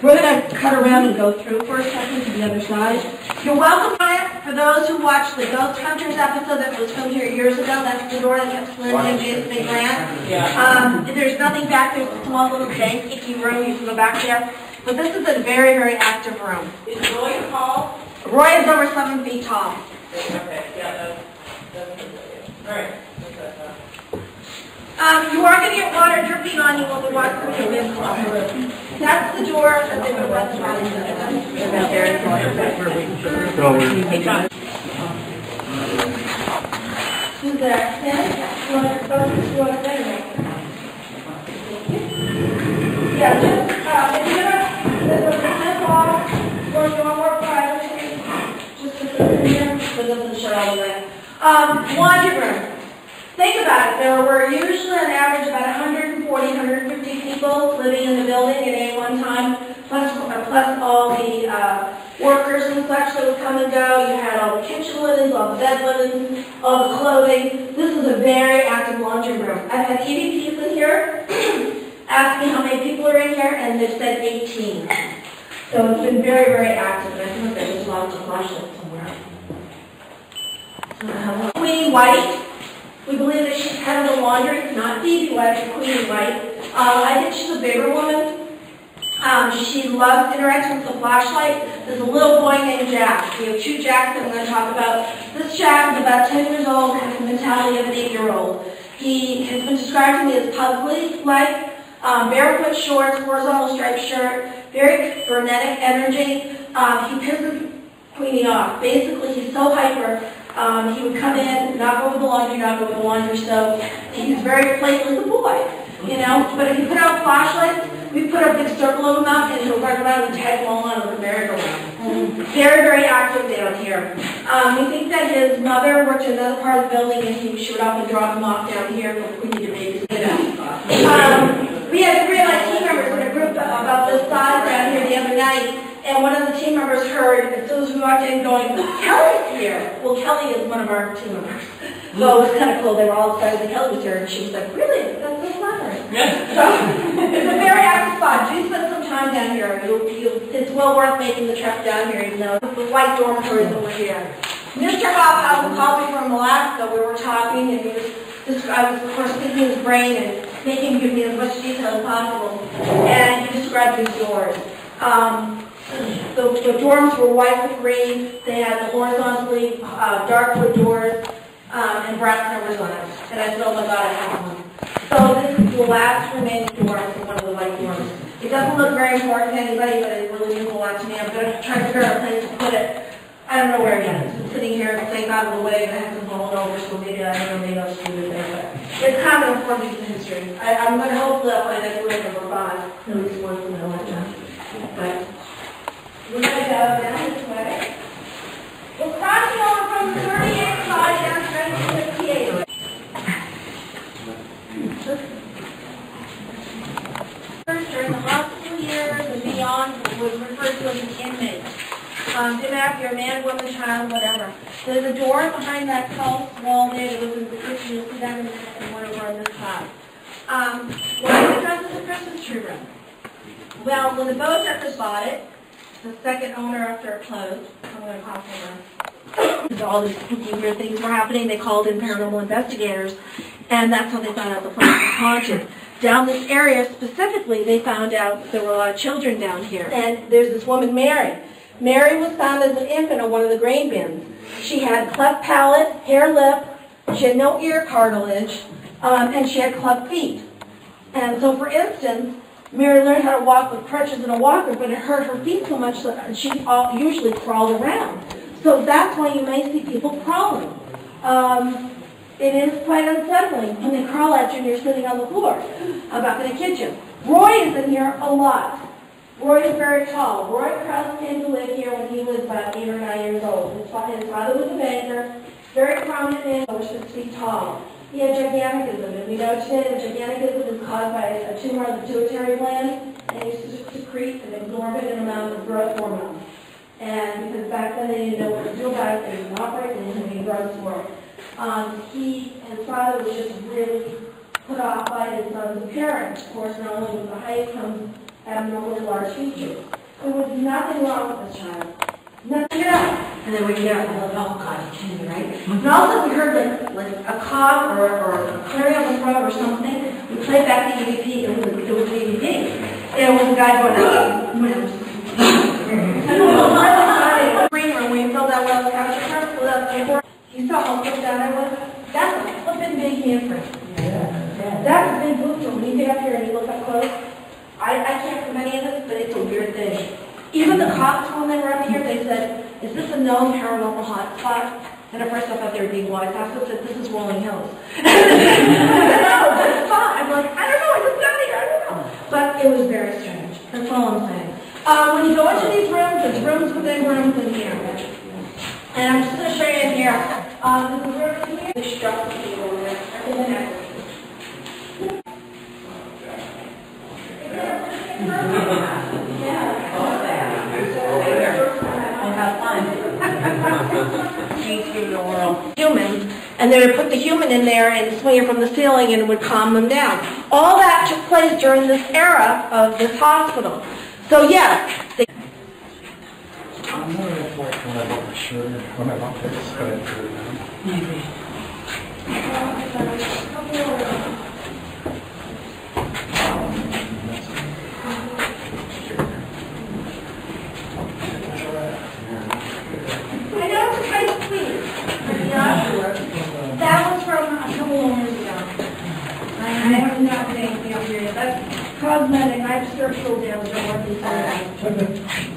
We're going to cut around and go through for a second to the other side. You're welcome. For those who watched the Ghost Hunters episode that was filmed here years ago, that's the door that kept slamming against the grant. There's nothing back there. It's a small little dank, icky room. You can go back there. But this is a very, very active room. Is Roy tall? Roy is over 7 feet tall. Okay, yeah, that's all right. You are going to get water dripping on you when we walk through the wind room. That's the door that they would let them out into. Who's there? Ken? You want to say anything? Yeah, just, if you're going to flip off, or you want more privacy, just to put it in here, so it doesn't show all the way. Laundry room. Think about it. There were usually on average about 140, 150 people living in the building at any one time, plus all the workers and such that would come and go. You had all the kitchen linens, all the bed linens, all the clothing. This is a very active laundry room. I've had EVPs in here ask me how many people are in here, and they've said 18. So it's been very, very active. I think there's lots of flashlights somewhere. Queen White. We believe that she's head of the laundry, not Phoebe White, but Queen White. I think she's a bigger woman. She loves interacting with the flashlight. There's a little boy named Jack. We have 2 Jacks that I'm going to talk about. This Jack is about 10 years old and has the mentality of an 8-year-old. He has been described to me as puzzly-like, barefoot shorts, horizontal striped shirt, very frenetic energy. He pisses Queenie off. Basically, he's so hyper. He would come in, knock over the laundry stove. He's very playful as a boy, you know. But if you put out flashlights, we put a big circle of them out, and he'll run around and tag along on the merry-go-round. Very, very active down here. We think that his mother worked in another part of the building, and she would often drop him off down here for Queenie to babysit. We had 3 of my team members in a group about this size down here the other night. And one of the team members heard, as soon as we walked in, going, Kelly's here. Well, Kelly is one of our team members. So it was kind of cool. They were all excited that Kelly was here. And she was like, really? That's so flattering. So it's a very active spot. Do spend some time down here. It's well worth making the trip down here, even though the white dormitories over here. Mr. Hophouse called me from Alaska. We were talking, and I was, of course, picking his brain and making him give me as much detail as possible. And he described these doors. The dorms were white with green. They had the horizontally dark wood doors and brass numbers on it. And I said, oh my God, I have one. So this is the last remaining door from one of the white dorms. It doesn't look very important to anybody, but it really means a lot to me. I'm going to try to figure out a place to put it. I don't know where yet. It's been sitting here, thank God, out of the way, and it hasn't fallen over, so maybe I don't know, maybe I'll just leave it there. But it's kind of important piece of history. I'm going to hope that I can do number 5. At least one from my lifetime. But we're going to go down this way. We're crossing over from the 38th side down to 1958. During the hospital years and beyond, was referred to as an inmate. Didn't matter if you're a man, woman, child, whatever. There's a door behind that tall wall there that was in the kitchen. You'll see that in one over on this side. Why is it dressed as a Christmas tree room? Well, when the Bodeckers bought it, the second owner after it closed, I'm going to call her. All these spooky, weird things were happening. They called in paranormal investigators, and that's how they found out the place was haunted. Down this area specifically, they found out there were a lot of children down here. And there's this woman, Mary. Mary was found as an infant on one of the grain bins. She had cleft palate, hair lip, she had no ear cartilage, and she had club feet. And so, for instance, Mary learned how to walk with crutches and a walker, but it hurt her feet so much that she usually crawled around. So that's why you may see people crawling. It is quite unsettling when they crawl at you and you're sitting on the floor. I'm not going to kid you. Roy is in here a lot. Roy is very tall. Roy Krause came to live here when he was about 8 or 9 years old. His father was a banker, very prominent man, over 6 feet tall. He had gigantism, and we know today that gigantism is caused by a tumor on the pituitary gland, and he used to secrete an exorbitant amount of growth hormone. And because back then they didn't know what to do about it, they didn't operate, they didn't have any drugs for it. His father was just really put off by his son's appearance. Of course, not only with the height comes abnormally large features. There was nothing wrong with this child. Nothing at all. And then we get out and we're like, oh God, it's Timmy, right? And all of a sudden we heard like a cough or a clearing of the throat or something. We played back the EVP, it was the EVP. And it was a guy going, green room, we filled out well, you saw how flipped out I was? That's a flippin' big handprint. That's a big boot from when you get up here and you look up close. I can't from any of this, but it's a weird thing. Even the cops, when they were up here, they said, is this a known paranormal hotspot? And at first I thought they were being wise. I said, this is Rolling Hills. No, that's fine. I'm like, I don't know, I just got here, I don't know. But it was very strange. That's all I'm saying. When you go into these rooms, there's rooms within rooms in here. And I'm just going to show you in here. There's a room in here. They struck the people in there. In the next. Humans, and they would put the human in there and swing it from the ceiling and it would calm them down. All that took place during this era of this hospital. So yeah. I'm more like when I bought my shirt, when I bought this, but I threw it down. Maybe. That was from a couple of years ago. I have not been anything up here yet. That's cosmetic. I have structural damage on what these are.